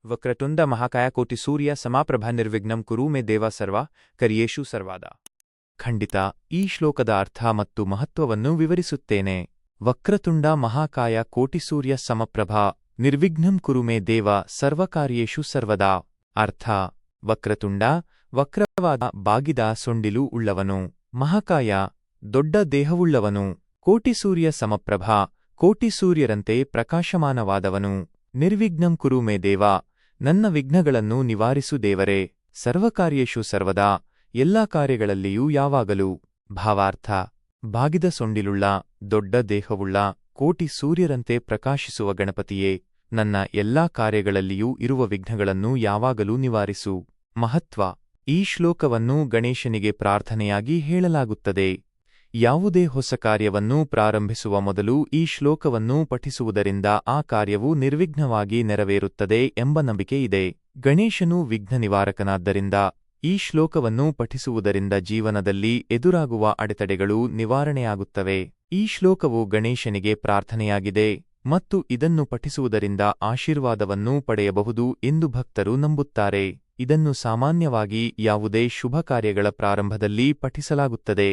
ವಕ್ರತುಂಡ ಮಹಾಕಾಯ ಕೋಟಿ ಸೂರ್ಯ ಸಮಾಪ್ರಭಾ ನಿರ್ವಿಘ್ನಂ ಕುರು ಮೇ ದೇವ ಸರ್ವ ಕರಿಯೇಷು ಸರ್ವಾದ. ಖಂಡಿತ ಈ ಶ್ಲೋಕದ ಅರ್ಥ ಮತ್ತು ಮಹತ್ವವನ್ನು ವಿವರಿಸುತ್ತೇನೆ. ವಕ್ರತುಂಡ ಮಹಾಕಾಯ ಕೋಟಿ ಸೂರ್ಯ ಸಮಪ್ರಭಾ ನಿರ್ವಿಘ್ನಂ ಕುರು ಮೇ ದೇವ ಸರ್ವಕಾರ್ಯೇಷು ಸರ್ವದಾ. ಅರ್ಥ: ವಕ್ರತುಂಡ ವಕ್ರವಾದ ಬಾಗಿದ ಸೊಂಡಿಲು ಉಳ್ಳವನು, ಮಹಾಕಾಯ ದೊಡ್ಡ ದೇಹವುಳ್ಳವನು, ಕೋಟಿ ಸೂರ್ಯ ಸಮಪ್ರಭಾ ಕೋಟಿ ಸೂರ್ಯರಂತೆ ಪ್ರಕಾಶಮಾನವಾದವನು, ನಿರ್ವಿಘ್ನಂ ಕುರು ಮೇ ದೇವ ನನ್ನ ವಿಘ್ನಗಳನ್ನು ನಿವಾರಿಸು ದೇವರೇ, ಸರ್ವಕಾರ್ಯೇಷು ಸರ್ವದಾ ಎಲ್ಲಾ ಕಾರ್ಯಗಳಲ್ಲಿಯೂ ಯಾವಾಗಲೂ. ಭಾವಾರ್ಥ: ಬಾಗಿದ ಸೊಂಡಿಲುಳ್ಳ ದೊಡ್ಡ ದೇಹವುಳ್ಳ ಕೋಟಿ ಸೂರ್ಯರಂತೆ ಪ್ರಕಾಶಿಸುವ ಗಣಪತಿಯೇ, ನನ್ನ ಎಲ್ಲಾ ಕಾರ್ಯಗಳಲ್ಲಿಯೂ ಇರುವ ವಿಘ್ನಗಳನ್ನು ಯಾವಾಗಲೂ ನಿವಾರಿಸು. ಮಹತ್ವ: ಈ ಶ್ಲೋಕವನ್ನು ಗಣೇಶನಿಗೆ ಪ್ರಾರ್ಥನೆಯಾಗಿ ಹೇಳಲಾಗುತ್ತದೆ. ಯಾವುದೇ ಹೊಸ ಕಾರ್ಯವನ್ನು ಪ್ರಾರಂಭಿಸುವ ಮೊದಲು ಈ ಶ್ಲೋಕವನ್ನು ಪಠಿಸುವುದರಿಂದ ಆ ಕಾರ್ಯವು ನಿರ್ವಿಘ್ನವಾಗಿ ನೆರವೇರುತ್ತದೆ ಎಂಬ ನಂಬಿಕೆ ಇದೆ. ಗಣೇಶನು ವಿಘ್ನ ನಿವಾರಕನಾದ್ದರಿಂದ ಈ ಶ್ಲೋಕವನ್ನು ಪಠಿಸುವುದರಿಂದ ಜೀವನದಲ್ಲಿ ಎದುರಾಗುವ ಅಡೆತಡೆಗಳು ನಿವಾರಣೆಯಾಗುತ್ತವೆ. ಈ ಶ್ಲೋಕವು ಗಣೇಶನಿಗೆ ಪ್ರಾರ್ಥನೆಯಾಗಿದೆ ಮತ್ತು ಇದನ್ನು ಪಠಿಸುವುದರಿಂದ ಆಶೀರ್ವಾದವನ್ನು ಪಡೆಯಬಹುದು ಎಂದು ಭಕ್ತರು ನಂಬುತ್ತಾರೆ. ಇದನ್ನು ಸಾಮಾನ್ಯವಾಗಿ ಯಾವುದೇ ಶುಭ ಕಾರ್ಯಗಳ ಪ್ರಾರಂಭದಲ್ಲಿ ಪಠಿಸಲಾಗುತ್ತದೆ.